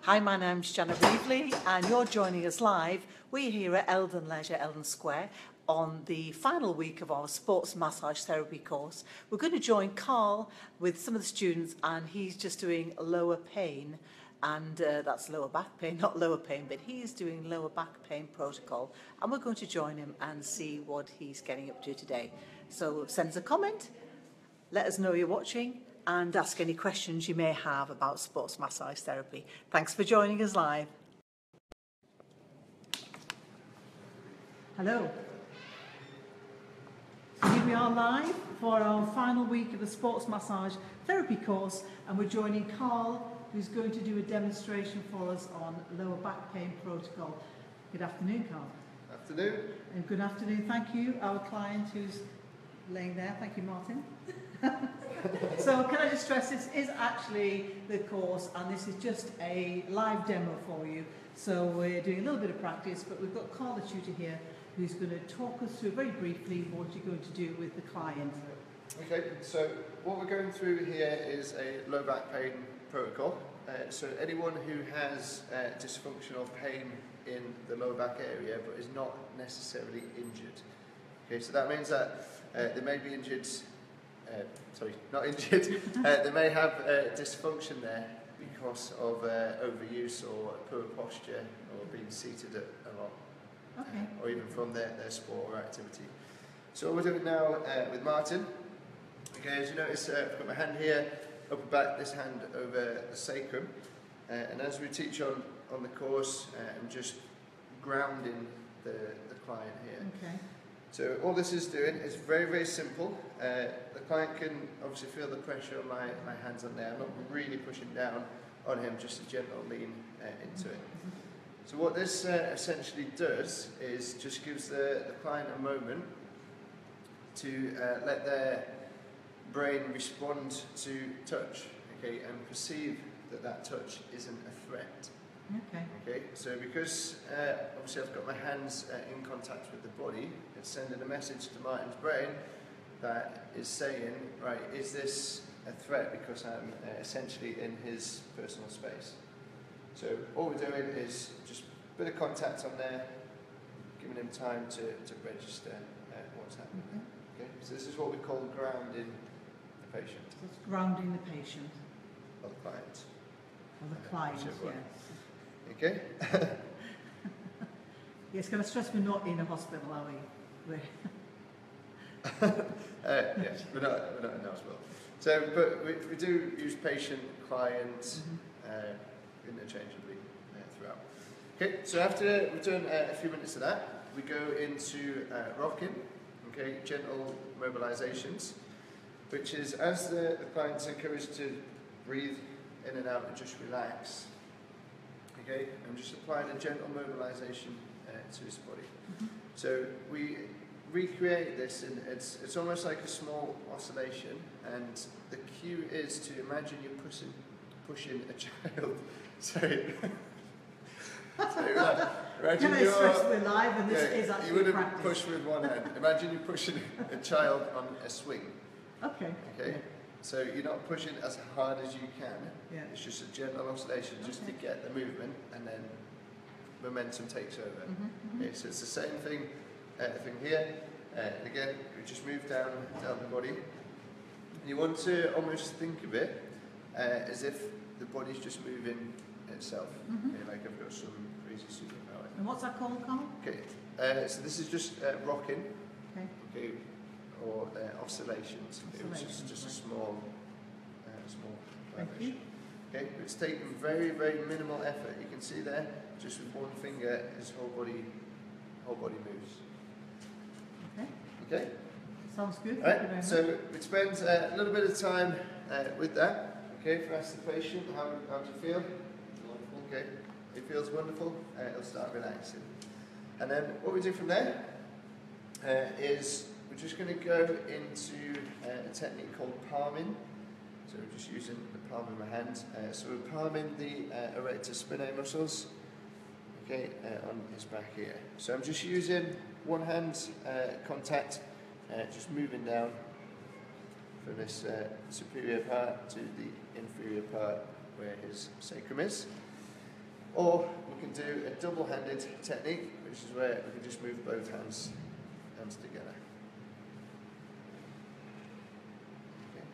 Hi, my name's Janet Weevely and you're joining us live. We're here at Eldon Leisure, Eldon Square, on the final week of our sports massage therapy course. We're going to join Carl with some of the students and he's just doing lower pain. And that's lower back pain, not lower pain, but he's doing lower back pain protocol. And we're going to join him and see what he's getting up to today. So send us a comment, let us know you're watching, and ask any questions you may have about sports massage therapy. Thanks for joining us live. Hello. So here we are live for our final week of the sports massage therapy course, and we're joining Carl, who's going to do a demonstration for us on lower back pain protocol. Good afternoon, Carl. Afternoon. And good afternoon, thank you, our client who's laying there. Thank you, Martin. So can I just stress, this is actually the course and this is just a live demo for you. So we're doing a little bit of practice, but we've got Carl, the tutor here, who's going to talk us through very briefly what you're going to do with the client. Okay, so what we're going through here is a low back pain protocol. So anyone who has dysfunctional pain in the lower back area but is not necessarily injured. Okay, so that means that they may be injured, not injured, they may have dysfunction there because of overuse or poor posture or being seated a lot, Okay. Or even from their sport or activity. So what we're doing now with Martin, okay, as you notice, I've got my hand here, upper back, this hand over the sacrum, and as we teach on the course, I'm just grounding the client here. Okay. So all this is doing is very, very simple. The client can obviously feel the pressure on my hands on there. I'm not really pushing down on him, just a gentle lean into it. So what this essentially does is just gives the client a moment to let their brain respond to touch, okay, and perceive that touch isn't a threat. Okay. Okay, so because obviously I've got my hands in contact with the body, it's sending a message to Martin's brain that is saying, right, is this a threat because I'm essentially in his personal space? So all we're doing is just a bit of contact on there, giving him time to register what's happening. Okay, so this is what we call grounding the patient. So it's grounding the patient. Or the client. Or the client, yes. Okay. Yes, can I stress we're not in a hospital, are we? Yes, we're not in the hospital. So, but we do use patient, client, interchangeably throughout. Okay, so after we've done a few minutes of that, we go into rocking, okay, gentle mobilizations, which is as the client's encouraged to breathe in and out and just relax. Okay, I'm just applying a gentle mobilization to his body. So we recreate this, and it's almost like a small oscillation. And the cue is to imagine you're pushing a child. Sorry. Imagine Can I stress we're live and this is actually you wouldn't practice. push with one hand. Imagine you're pushing a child on a swing. Okay. Okay. Yeah. So you're not pushing as hard as you can. Yeah. It's just a gentle oscillation just to get the movement, and then momentum takes over. Okay, so it's the same thing here. And again, we just move down the body. You want to almost think of it as if the body's just moving itself. Okay, like I've got some crazy superpower. And what's that called, Carl? Okay, so this is just rocking. Okay, or oscillations. Which is just a small vibration. Okay, it's taking very, very minimal effort. You can see there, just with one finger, his whole body moves. Okay. Okay. Sounds good. All right. So we spend a little bit of time with that. Okay, for ask the patient, how do you feel? Wonderful. Okay, it feels wonderful. It'll start relaxing, and then what we do from there is we're just going to go into a technique called palming. So we're just using the palm of my hand. So we're palming the erector spinae muscles, okay, on his back here. So I'm just using one hand contact, just moving down from this superior part to the inferior part where his sacrum is. Or we can do a double-handed technique, which is where we can just move both hands together. Okay.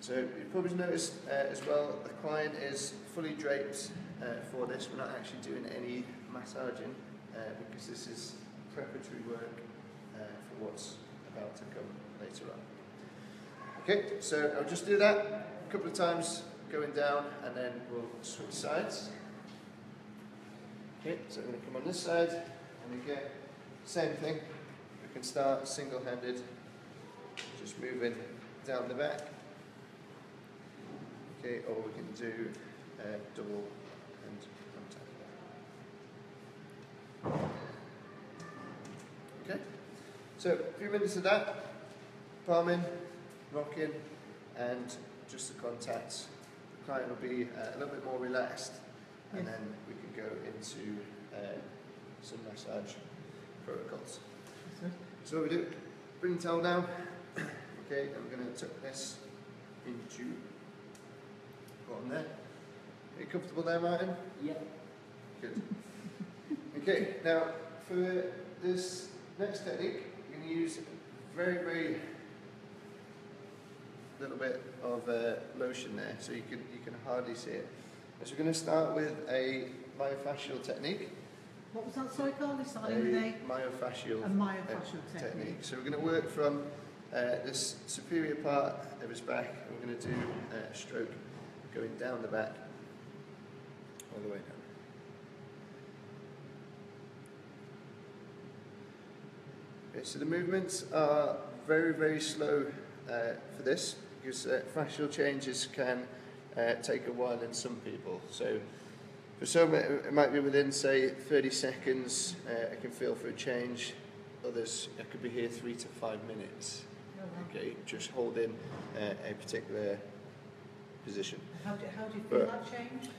So you've probably noticed as well, the client is fully draped for this. We're not actually doing any massaging because this is preparatory work for what's about to come later on. Okay, so I'll just do that a couple of times, going down, and then we'll switch sides. Okay, so I'm going to come on this side, and again, same thing. We can start single-handed, just moving down the back. Okay, or we can do double hand contact. Okay, so a few minutes of that, palming, rocking, and just the contacts. The client will be a little bit more relaxed, and then we can go into some massage protocols. So what we do, bring the towel down. Okay, and we're going to tuck this into bottom there. Are you comfortable there, Martin? Yeah. Good. Okay, now for this next technique, you're going to use very, very little bit of lotion there, so you can hardly see it. So we're going to start with a myofascial technique. What was that, sorry, Carl? We started with a myofascial technique. So we're going to work from this superior part of his back, and we're going to do a stroke going down the back, all the way down. Okay, so the movements are very, very slow for this, because fascial changes can take a while in some people. So for some it might be within, say, 30 seconds I can feel for a change. Others, I could be here 3 to 5 minutes. Okay, just holding a particular position. How do you feel that change?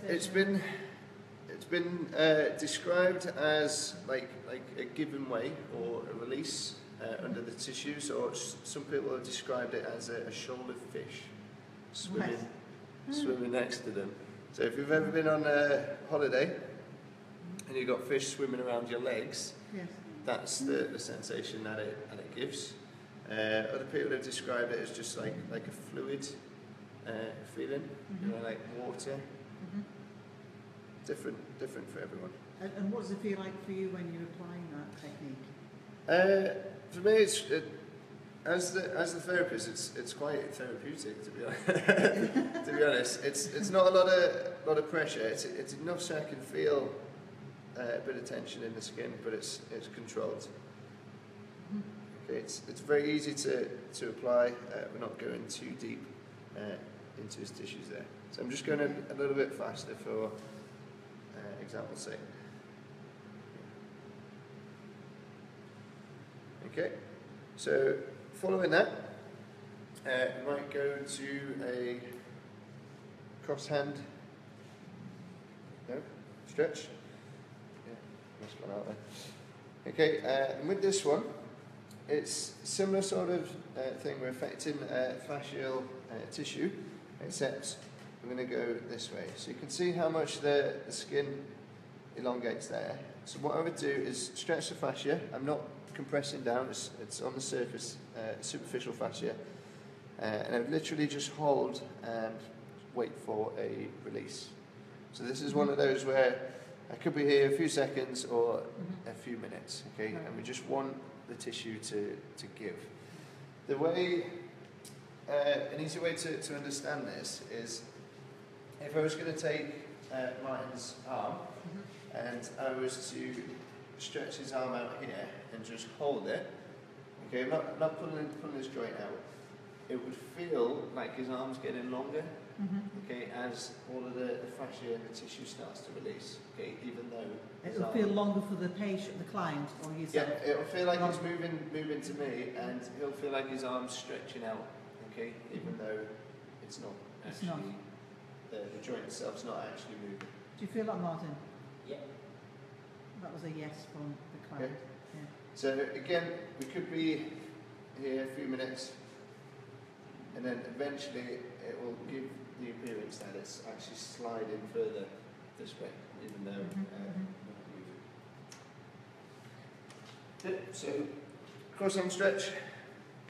It's been described as like a given way or a release under the tissues, or some people have described it as a shoal of fish swimming next to them. So if you've ever been on a holiday and you've got fish swimming around your legs, yes, that's the sensation that it gives. Other people have described it as just like a fluid feeling, you know, like water. Different for everyone. And what does it feel like for you when you're applying that technique? For me, as the therapist, it's quite therapeutic, to be honest. To be honest, it's not a lot of pressure. It's enough so I can feel a bit of tension in the skin, but it's controlled. Okay, it's very easy to apply. We're not going too deep into his tissues there. So I'm just going a little bit faster for example's sake. Okay, so following that, we might go to a cross hand stretch. Yeah, missed one out there. Okay, and with this one, it's similar sort of thing. We're affecting fascial tissue, except we're going to go this way. So you can see how much the skin elongates there. So what I would do is stretch the fascia. I'm not compressing down, it's on the surface, superficial fascia. And I would literally just hold and wait for a release. So this is one of those where I could be here a few seconds or a few minutes, okay? And we just want the tissue to give. The way, an easy way to understand this is, if I was going to take Martin's arm and I was to stretch his arm out here and just hold it, okay, I'm not pulling his joint out, it would feel like his arm's getting longer, okay, as all of the fascia and the tissue starts to release, okay, even though it'll feel longer for the patient, the client, or yourself. Yeah, it'll feel like it's moving to me, and he'll feel like his arm's stretching out, okay, even though it's not actually. The joint itself's not actually moving. Do you feel that, Martin? Yeah. That was a yes from the client. Okay. Yeah. So again, we could be here a few minutes, and then eventually it will give the appearance notice that it's actually sliding further this way, even though we're not moving. Yep, so cross arm stretch,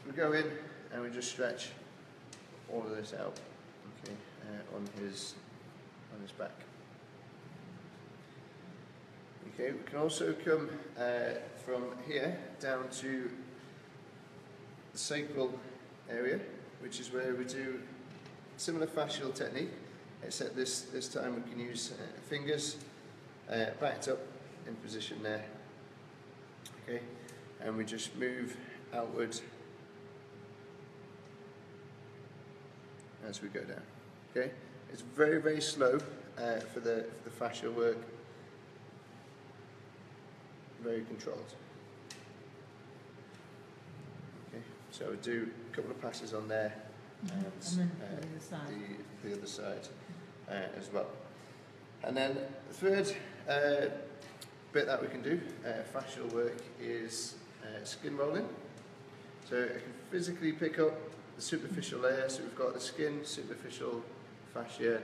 we go in and we just stretch all of this out, okay, on his back. Okay, we can also come from here down to the sacral area, which is where we do similar fascial technique, except this time we can use fingers backed up in position there. Okay, and we just move outward as we go down. Okay, it's very, very slow for the fascial work. Very controlled. Okay, so we do a couple of passes on there, and then the other side as well. And then the third bit that we can do, fascial work, is skin rolling. So I can physically pick up the superficial layer, so we've got the skin, superficial fascia,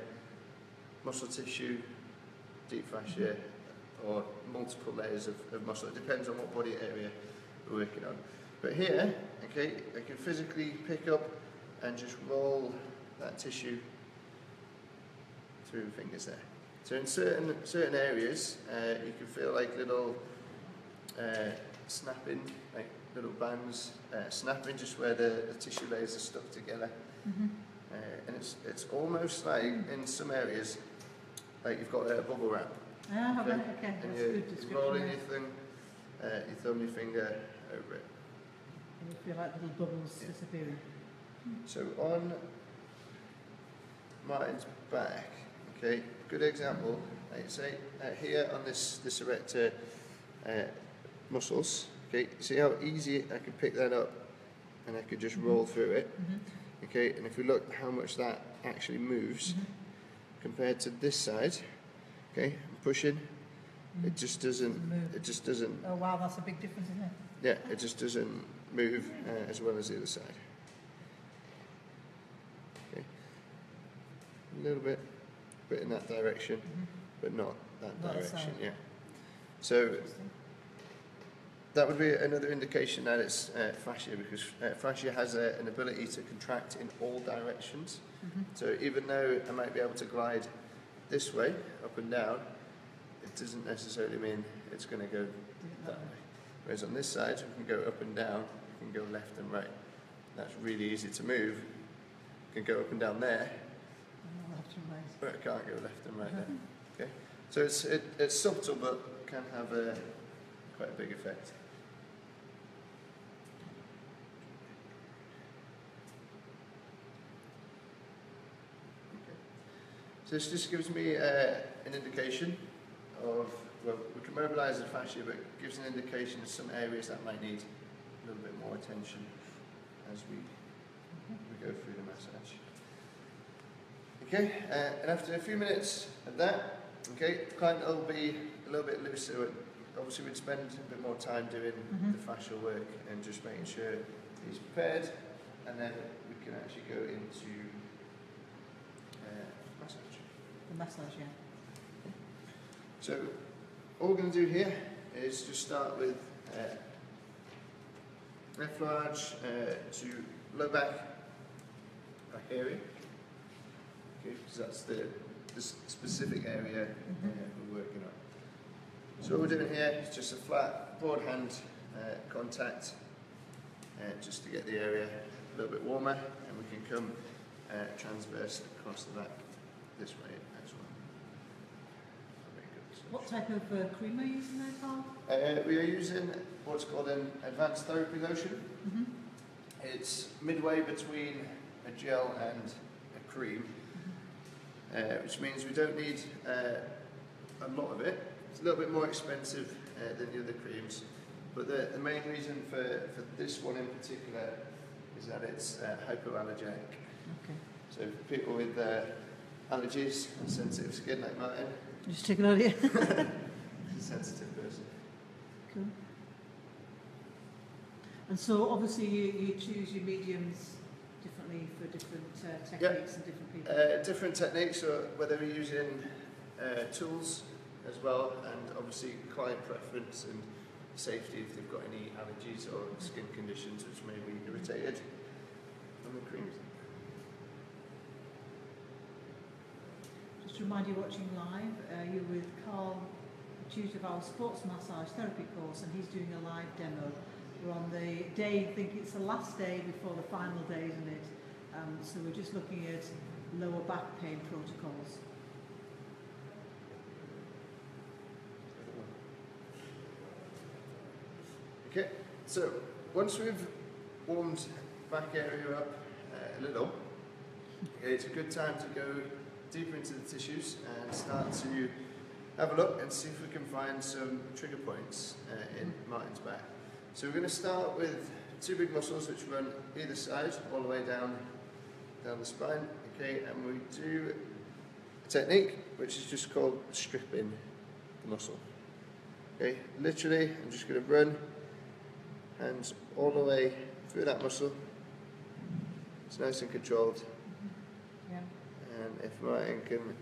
muscle tissue, deep fascia, or multiple layers of muscle. It depends on what body area we're working on. But here, okay, I can physically pick up and just roll that tissue through the fingers there. So in certain areas, you can feel like little snapping, like little bands snapping just where the tissue layers are stuck together. And it's almost like, in some areas, like you've got a bubble wrap. Ah, okay, okay. And That's a good description. rolling your thumb, your finger over it. And you feel like little bubbles disappearing. So on Martin's back, okay, good example, like say here on this erector muscles, okay, see how easy I can pick that up and I could just roll through it, okay, and if we look how much that actually moves compared to this side, okay, I'm pushing, it just doesn't, Oh wow, that's a big difference, isn't it? yeah, it just doesn't move as well as the other side. Okay, a little bit in that direction, but not that direction, yeah. So that would be another indication that it's fascia, because fascia has an ability to contract in all directions. So even though I might be able to glide this way, up and down, it doesn't necessarily mean it's going to go that way. Whereas on this side, we can go up and down, we can go left and right. That's really easy to move. You can go up and down there, but I can't go left and right there. Okay, so it's subtle, but can have quite a big effect. So this just gives me an indication of, well, we can mobilise the fascia, but it gives an indication of some areas that might need a little bit more attention as we go through the massage. Okay, and after a few minutes of that, okay, the client will be a little bit looser. Obviously we'd spend a bit more time doing the fascial work and just making sure he's prepared, and then we can actually go into massage. The massage, yeah. So all we're going to do here is just start with left large to low back area, okay, because that's the specific area we're working on. So what we're doing here is just a flat, broad hand contact, just to get the area a little bit warmer, and we can come transverse across the back this way as well. Very good. What type of cream are you using there, Carl? We are using what's called an advanced therapy lotion. It's midway between a gel and a cream, which means we don't need a lot of it. It's a little bit more expensive than the other creams, but the main reason for this one in particular is that it's hypoallergenic. Okay. So for people with allergies and sensitive skin like Martin, Just take it out here. he's a sensitive person. Cool. And so obviously you choose your mediums differently differently for different techniques and different people? Different techniques, or whether we're using tools as well, and obviously client preference and safety if they've got any allergies or skin conditions which may be irritated from the creams. Just to remind you, watching live, you're with Carl, tutor of our sports massage therapy course, and he's doing a live demo. We're on the day, I think it's the last day before the final day, isn't it? So we're just looking at lower back pain protocols. Okay, so once we've warmed back area up a little, okay, it's a good time to go deeper into the tissues and start to have a look and see if we can find some trigger points in Martin's back. So we're going to start with two big muscles which run either side all the way down the spine, okay, and we do a technique which is just called stripping the muscle. Okay, literally I'm just going to run hands all the way through that muscle. It's nice and controlled. Yeah. And if Martin can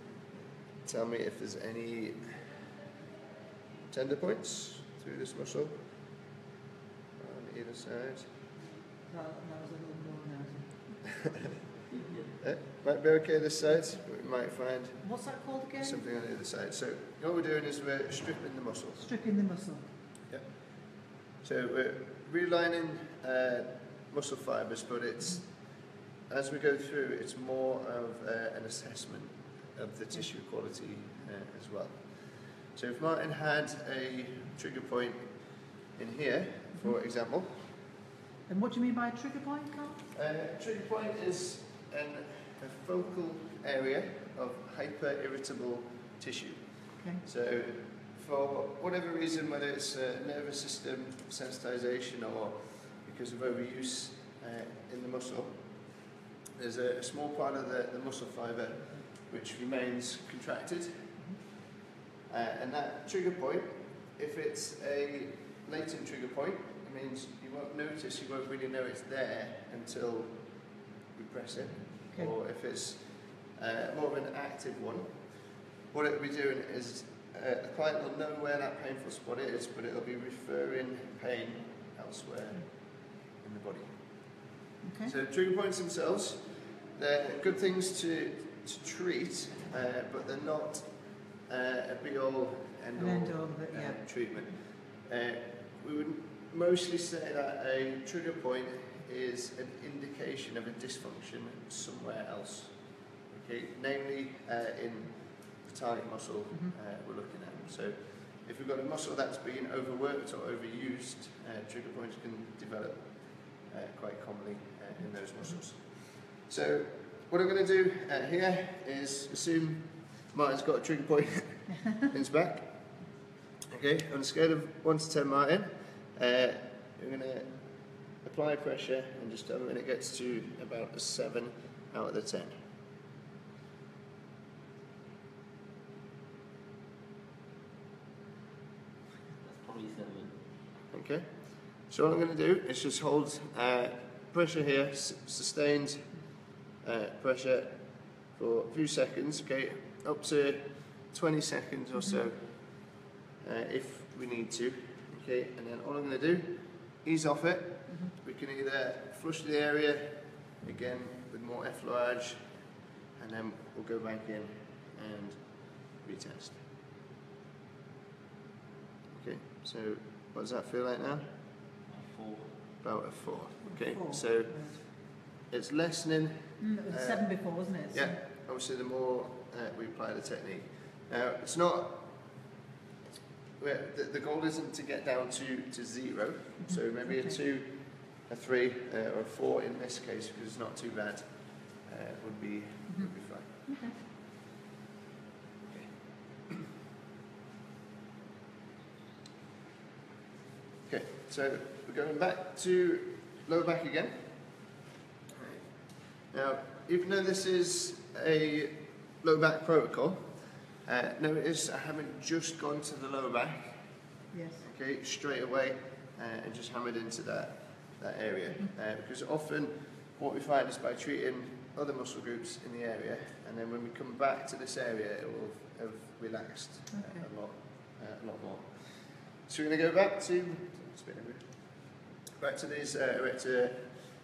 tell me if there's any tender points through this muscle on either side. That was a little more now. Might be okay this side, but we might find What's that called again? something on the other side. So what we're doing is we're stripping the muscle. Stripping the muscle. Yeah. So we're relining muscle fibres, but it's as we go through, it's more of an assessment of the tissue quality as well. So if Martin had a trigger point in here, for example. And what do you mean by a trigger point, Carl? Trigger point is a focal area of hyper-irritable tissue. Okay. So for whatever reason, whether it's nervous system sensitization or because of overuse in the muscle, there's a small part of the muscle fiber which remains contracted. And that trigger point, if it's a latent trigger point, it means you won't notice, you won't really know it's there until we press it. Okay. Or if it's more of an active one, what it'll be doing is the client will know where that painful spot is, but it'll be referring pain elsewhere in the body. Okay. So trigger points themselves, they're good things to treat, but they're not a be-all, end-all treatment. We would mostly say that a trigger point is an indication of a dysfunction somewhere else, okay? Namely in the target muscle we're looking at. So if we've got a muscle that's being overworked or overused, trigger points can develop quite commonly in those muscles. So what I'm going to do here is assume Martin's got a trigger point in his back. Okay, on a scale of 1 to 10, Martin, you're going to apply pressure and just tell me when it gets to about a 7 out of the 10. That's probably 7. Okay, so what I'm going to do is just hold pressure here, sustained pressure for a few seconds, okay, up to 20 seconds or so if we need to, okay, and then all I'm going to do, ease off it. We can either flush the area again with more effleurage, and then we'll go back in and retest. Okay, so what does that feel like now? 4. About a 4. Okay, 4. so it's lessening. It was 7 before, wasn't it? Yeah, obviously the more we apply the technique. Now, it's not, the goal isn't to get down to 0, so maybe a 2, a 3, or a 4 in this case, because it's not too bad, would be fine. Okay. Okay, so we're going back to lower back again. Now, even though this is a lower back protocol, notice I haven't just gone to the lower back, Yes. okay, straight away, and just hammered into that area. Because often what we find is by treating other muscle groups in the area, and then when we come back to this area, it will have relaxed a lot more. So we're going to go back to these erector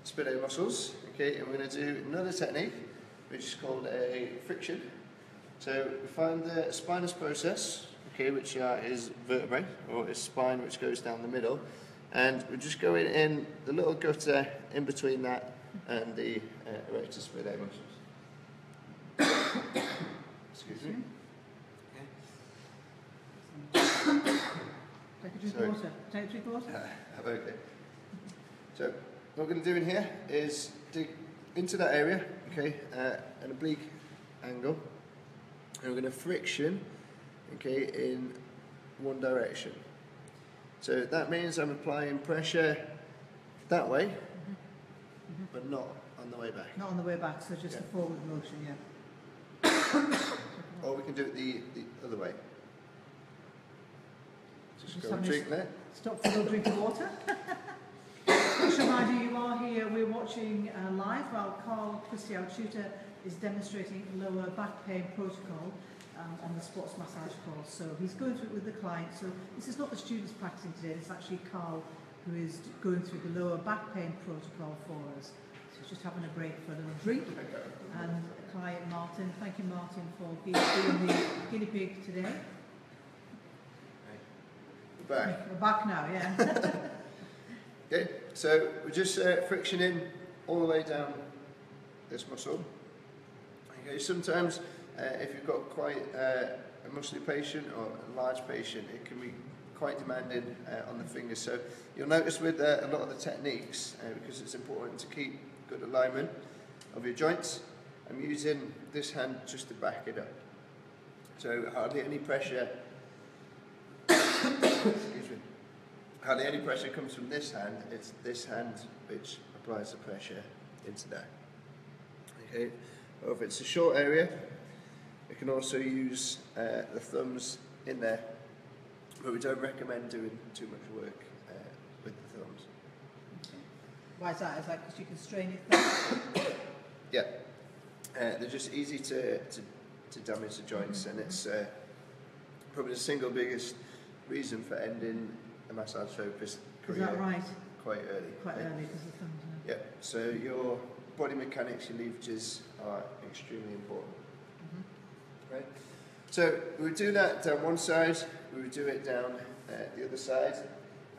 spinae muscles, okay, and we're going to do another technique, which is called a friction. So we find the spinous process, okay, which is vertebrae, or is spine which goes down the middle, and we're just going in the little gutter in between that and the erector spinae muscles. Excuse me. Take a drink of water. Take a drink of water. Okay. So what we're going to do in here is dig into that area, okay, at an oblique angle, and we're going to friction, okay, in one direction. So that means I'm applying pressure that way, but not on the way back. Not on the way back, so just the forward motion, yeah. Or we can do it the other way. Just go and having drink there. Stop for a little drink of water. Just a reminder, you are here, we're watching live while Carl Christie, our tutor, is demonstrating lower back pain protocol on the sports massage course. So he's going through it with the client. So this is not the students practicing today, it's actually Carl who is going through the lower back pain protocol for us. So he's just having a break for a little drink. And client Martin, thank you Martin for being the guinea pig today. We're back. We're back now, yeah. Okay, so we're just frictioning all the way down this muscle. Okay, sometimes if you've got quite a muscly patient or a large patient, it can be quite demanding on the fingers. So you'll notice with a lot of the techniques, because it's important to keep good alignment of your joints, I'm using this hand just to back it up. So hardly any pressure, excuse me, hardly any pressure comes from this hand, it's this hand which applies the pressure into that. Okay, or if it's a short area, you can also use the thumbs in there, but we don't recommend doing too much work with the thumbs. Why is that? Is that because you can strain your thumb? Yeah, they're just easy to damage the joints, and it's probably the single biggest reason for ending a massage therapist career. Is that right? Quite early. Quite early because of thumbs. Yeah, so your body mechanics, your levages are extremely important. Right? So we would do that down one side, we would do it down the other side,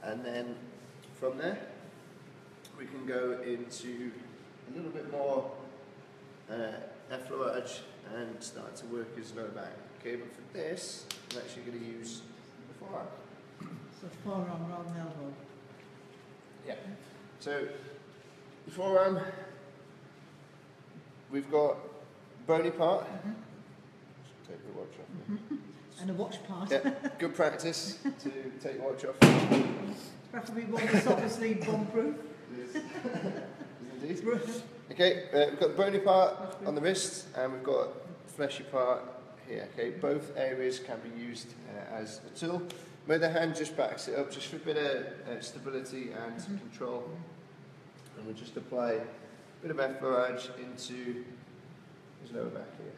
and then from there we can go into a little bit more effleurage and start to work his lower back. Okay, but for this, I'm actually going to use the forearm. So forearm rather than elbow. Yeah. So the forearm, we've got bony part. Take the watch off. And a watch part. Yeah, good practice to take the watch off. Preferably one that's obviously bomb-proof. Indeed. Okay, we've got the bony part on the wrist, and we've got the fleshy part here. Okay, both areas can be used as a tool. Where the hand just backs it up, just for a bit of stability and control. And we'll just apply a bit of effleurage into his lower back here.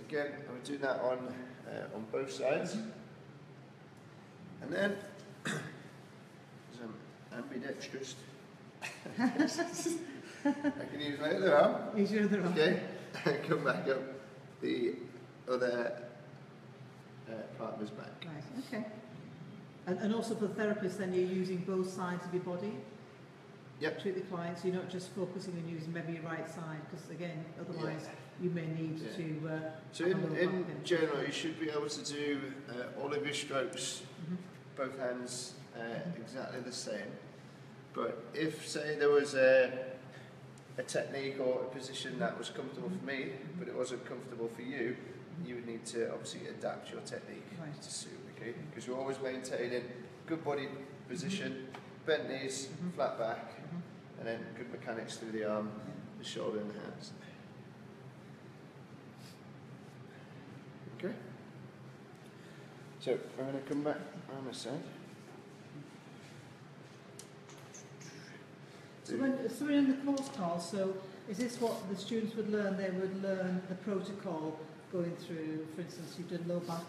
Again, I would do that on both sides, and then I'm ambidextrous. I can use my other arm. Use your other arm. Okay, and come back up the other part of his back. Right. Okay. And also for the therapist, then you're using both sides of your body. Yep. Treat the clients. You're not just focusing on using maybe your right side, because again, otherwise you may need to. So in general, you should be able to do all of your strokes, both hands, exactly the same. But if, say, there was a technique or a position that was comfortable for me, but it wasn't comfortable for you, you would need to obviously adapt your technique to suit. Okay, because you're always maintaining good body position, bent knees, flat back, and then good mechanics through the arm, the shoulder, and the hands. So I'm going to come back on this side. So we're in the course, Carl, so is this what the students would learn? They would learn the protocol going through, for instance, you've done low back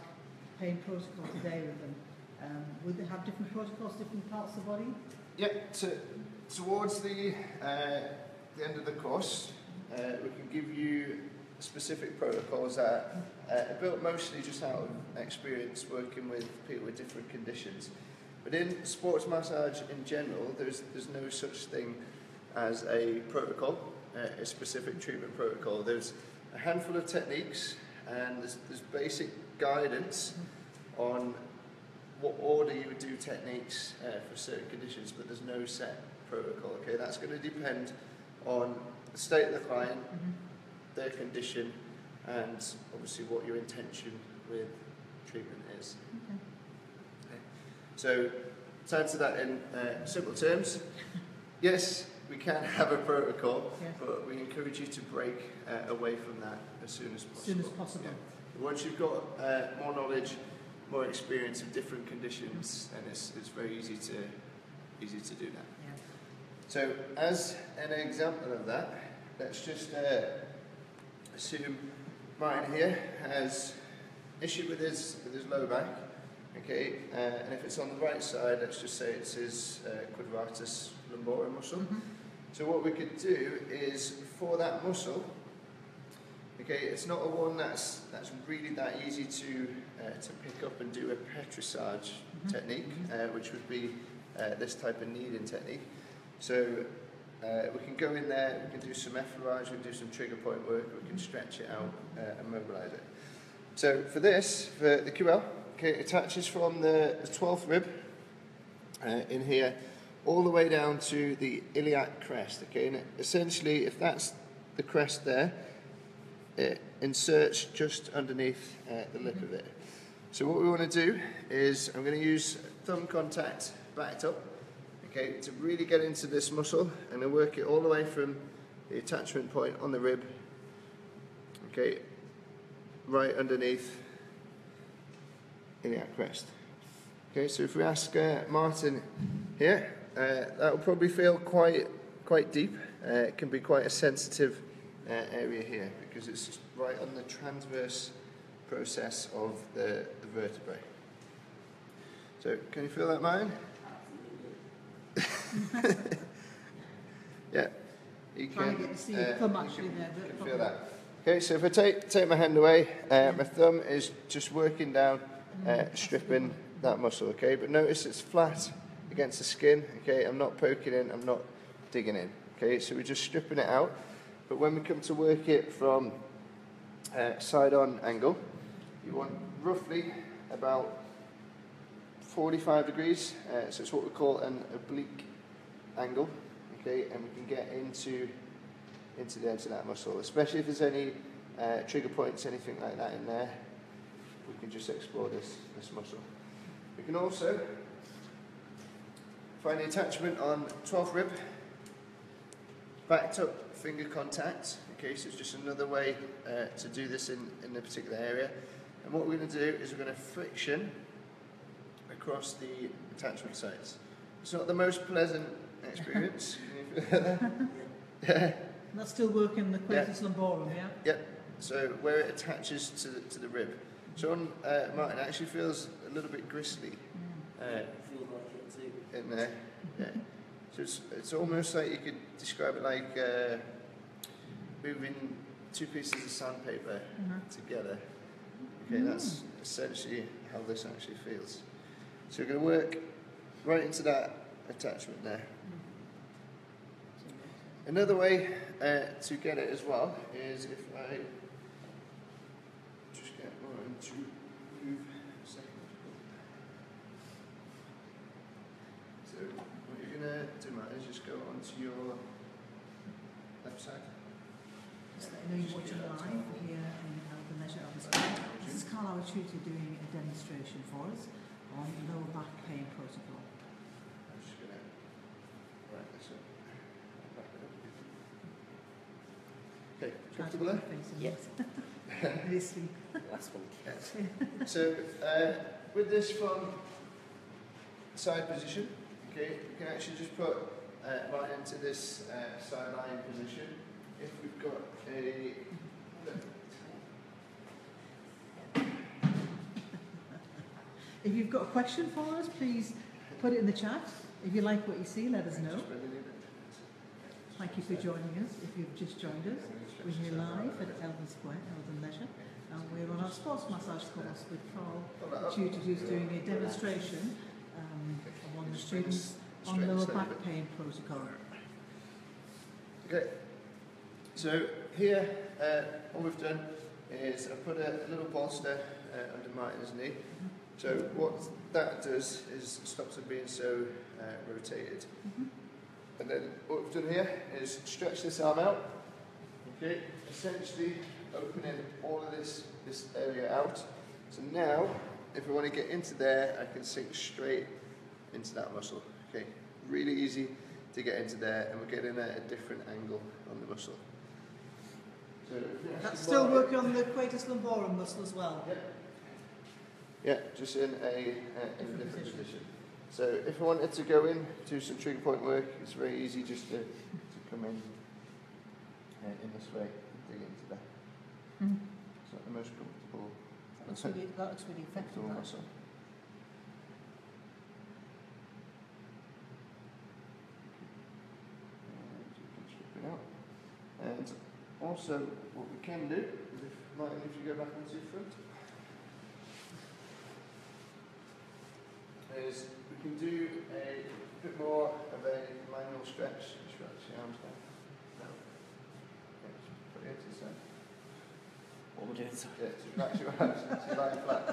pain protocol today with them. Would they have different protocols, different parts of the body? Yeah, towards the end of the course, we can give you specific protocols that are built mostly just out of experience working with people with different conditions. But in sports massage in general, there's no such thing as a protocol, a specific treatment protocol. There's a handful of techniques and there's basic guidance on what order you would do techniques for certain conditions, but there's no set protocol. Okay, that's going to depend on the state of the client, their condition, and obviously what your intention with treatment is. Okay. So, to answer that in simple terms, yes, we can have a protocol, but we encourage you to break away from that as soon as possible. As soon as possible. Yeah. Once you've got more knowledge, more experience of different conditions, then it's very easy to do that. Yeah. So, as an example of that, let's just assume Martin here has issue with his low back. Okay, and if it's on the right side, let's just say it's his quadratus lumborum muscle. So what we could do is for that muscle, okay, it's not a one that's really that easy to pick up and do a petrissage technique, which would be this type of kneading technique. So we can go in there, we can do some effleurage, we can do some trigger point work, we can stretch it out and mobilise it. So for this, for the QL, okay, it attaches from the 12th rib in here all the way down to the iliac crest. Okay, and essentially, if that's the crest there, it inserts just underneath the lip of it. So what we want to do is, I'm going to use thumb contact backed up, okay, to really get into this muscle and then work it all the way from the attachment point on the rib, okay, right underneath iliac crest. Okay, so if we ask Martin here, that will probably feel quite deep. It can be quite a sensitive area here because it's just right on the transverse process of the vertebrae. So, can you feel that, Martin? Yeah, you Trying to get to see your thumb actually there. You can feel that. Okay, so if I take my hand away, my thumb is just working down, stripping that muscle. Okay, but notice it's flat against the skin. Okay, I'm not poking in, I'm not digging in. Okay, so we're just stripping it out. But when we come to work it from side-on angle, you want roughly about 45 degrees. So it's what we call an oblique angle. Okay, and we can get into the edge of that muscle, especially if there's any trigger points, anything like that in there. We can just explore this muscle. We can also find the attachment on 12th rib, backed up finger contact. Okay, so it's just another way to do this in a particular area. And what we're going to do is we're going to friction across the attachment sites. It's not the most pleasant experience. Can you feel that? Yeah. That's still working the quadratus lumborum, yeah? Yep. So where it attaches to the rib. So on Martin, it actually feels a little bit gristly Feels like it too. in there. Yeah. So it's almost like you could describe it like moving two pieces of sandpaper together. Okay, that's essentially how this actually feels. So we're going to work right into that attachment there. Another way to get it as well is if I just get Lauren to move a second. So what you're going to do, Matt, is just go onto your left side. Just let you know you're watching live here in the Leisure Elvis Square. This is Carl Tutor doing a demonstration for us on lower back pain protocol. I'm just going to write this up. Back it up. Okay, comfortable there? Yep. Obviously. Last one. Yeah. So with this from side position, okay, we can actually just put Martin into this side lying position. If we've got a If you've got a question for us, please put it in the chat. If you like what you see, let us know. Thank you for joining us. If you've just joined us, we're here live at Eldon Square, Eldon Leisure, and we're on our sports massage course with Carl Tutor, who's doing a demonstration of one of the students on lower back pain protocol. Okay, so here all we've done is I've put a little bolster under Martin's knee. So what that does is stops him being so rotated. And then what we've done here is stretch this arm out, okay, essentially opening all of this area out. So now, if I want to get into there, I can sink straight into that muscle. Okay, really easy to get into there, and we're getting a different angle on the muscle. So That's still working on the quadratus lumborum muscle as well. Yeah. Yeah, just in a different position. So if I wanted to go in, do some trigger point work, it's very easy just to come in this way and dig into there. It's not the most comfortable. That looks really effective. Muscle. And also, what we can do is, if you go back onto your front, is we can do a bit more of a manual stretch. Stretch your arms down. No. Yeah, just put it into the side. What we're doing, sorry. Yeah, just relax your arms. So you're lying flat.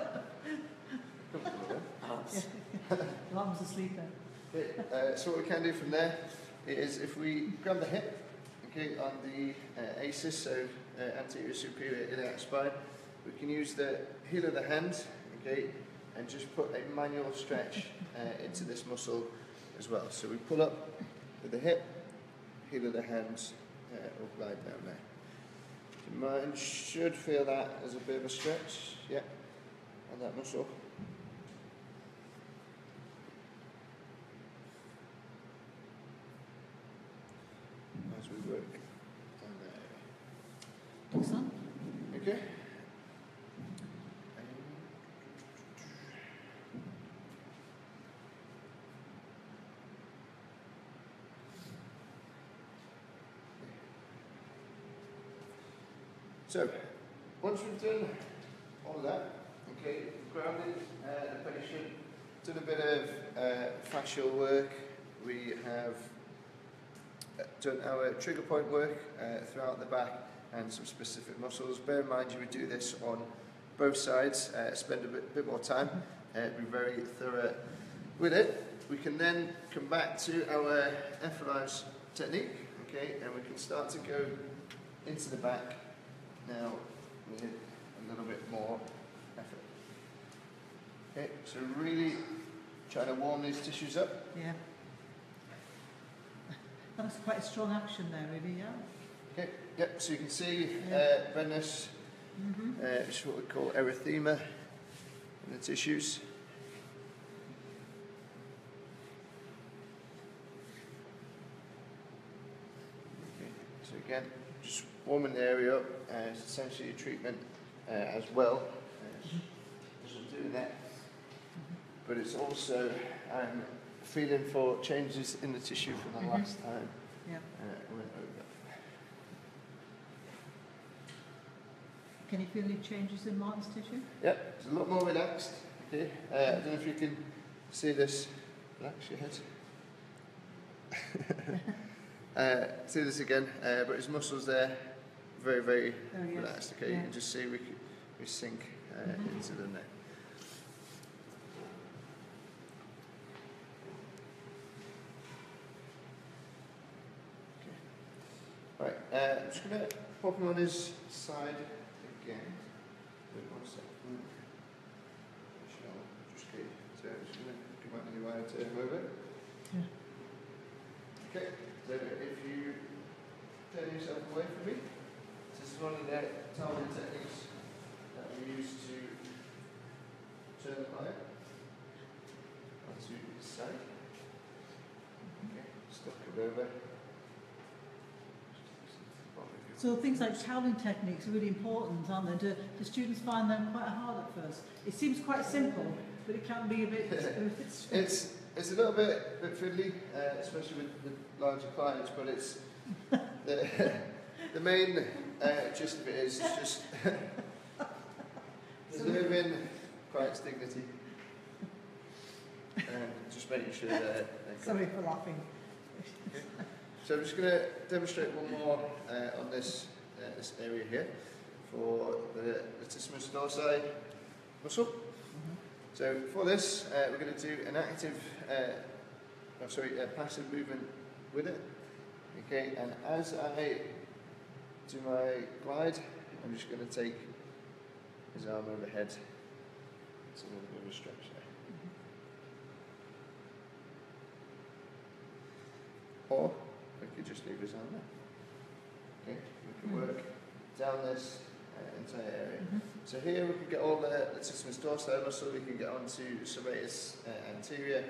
Comfortable, Arms. Your arms asleep then. Okay, so what we can do from there is if we grab the hip, okay, on the ACES, so anterior superior iliac spine, we can use the heel of the hand, okay, and just put a manual stretch into this muscle as well. So we pull up with the hip, heel of the hands, or glide down there. So Martin should feel that as a bit of a stretch, yeah, on that muscle. As we work down there. Excellent. Okay. So, once we've done all of that, okay, we've grounded the patient, done a bit of fascial work, we have done our trigger point work throughout the back and some specific muscles. Bear in mind you would do this on both sides, spend a bit more time, be very thorough with it. We can then come back to our F-Alive technique, okay, and we can start to go into the back now with a little bit more effort. Okay, so really trying to warm these tissues up. Yeah. That was quite a strong action there, really, yeah. Okay, yep, so you can see redness, which is what we call erythema in the tissues. Okay, so again, just warming the area up, it's essentially a treatment as well as doing that. But it's also feeling for changes in the tissue from the last time Yeah. we went over. Can you feel any changes in Martin's tissue? Yep, it's a lot more relaxed. Okay, I don't know if you can see this. Relax your head. See this again, but his muscles there, very, very relaxed. Okay, you can just see we sink into the neck. Right, I'm just going to pop him on his side again. Wait 1 second. Just going to come out and you want to move it. Okay, so if you turn yourself away from me, this is one of the targeted techniques use to turn the client onto the side. Okay, step it over. So things like toweling techniques are really important, aren't they? Do students find them quite hard at first? It seems quite simple, but it can be a bit... It's a little bit fiddly, especially with larger clients, but it's the main gist of it is just preserving client's dignity and just making sure that Sorry for laughing. Okay. So I'm just going to demonstrate one more on this area here for the latissimus dorsi muscle. So for this, we're going to do an active, passive movement with it. Okay, and as I do my glide, I'm just going to take his arm overhead. It's a little bit of a stretch there. Or we could just leave his arm there. Okay, we can work down this entire area. So here we can get all the latissimus dorsi muscle, we can get onto serratus anterior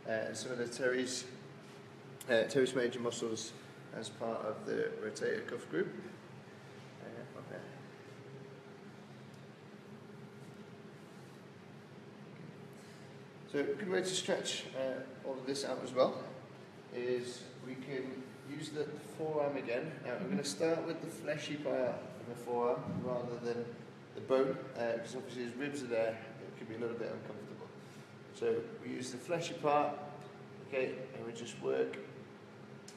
and some of the teres major muscles as part of the rotator cuff group. Okay. So a good way to stretch all of this out as well is we can use the forearm again. Now I'm going to start with the fleshy part of the forearm rather than the bone, because obviously his ribs are there, it can be a little bit uncomfortable. So we use the fleshy part, okay, and we just work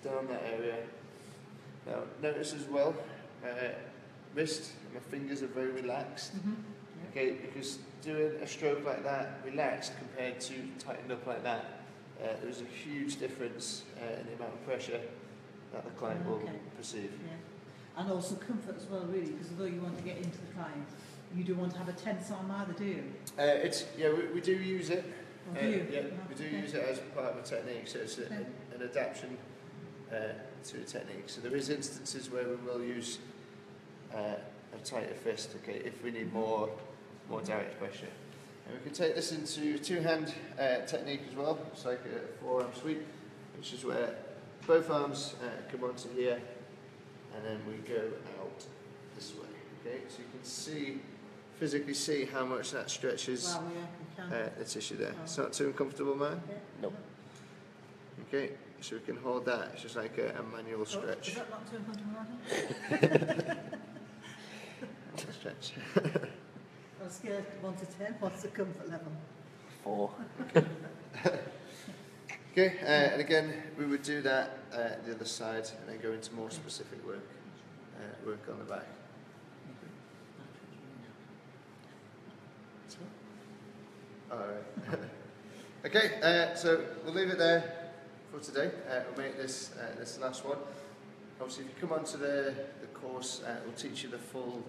down that area. Now notice as well, my wrist, my fingers are very relaxed, okay, because doing a stroke like that, relaxed compared to tightened up like that, there's a huge difference in the amount of pressure that the client will perceive. Yeah. And also comfort as well, really, because although you want to get into the client, you do want to have a tense arm either, do you? We do use it. Do you? Yeah, we do use it as part of a technique, so it's an adaptation to a technique. So there is instances where we will use a tighter fist, okay, if we need more direct pressure. And we can take this into two-hand technique as well. It's like a forearm sweep, which is where both arms come onto here, and then we go out this way. Okay, so you can physically see how much that stretches the tissue there. It's not too uncomfortable, man? Nope. Okay, so we can hold that. It's just like a manual stretch. Is that not too uncomfortable? Stretch. On a scale of 1 to 10, what's the comfort level? 4. Okay, and again, we would do that the other side and then go into more specific work on the back. Alright. Okay, so we'll leave it there for today. We'll make this this last one. Obviously, if you come onto the course, we'll teach you the full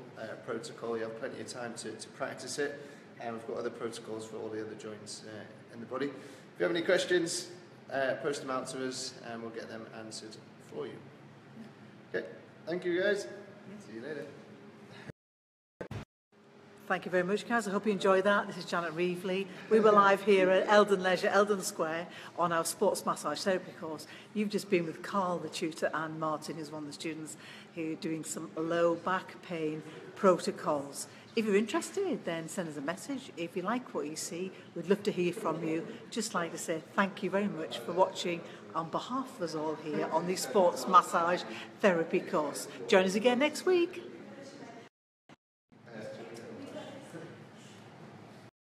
protocol. You have plenty of time to practice it. And we've got other protocols for all the other joints in the body. If you have any questions, post them out to us and we'll get them answered for you. Okay, thank you guys. See you later. Thank you very much, guys. I hope you enjoyed that. This is Janet Reevely. We were live here at Eldon Leisure, Eldon Square, on our sports massage therapy course. You've just been with Carl, the tutor, and Martin, who's one of the students here doing some low back pain protocols. If you're interested, then send us a message. If you like what you see, we'd love to hear from you. Just like to say thank you very much for watching on behalf of us all here on the sports massage therapy course. Join us again next week.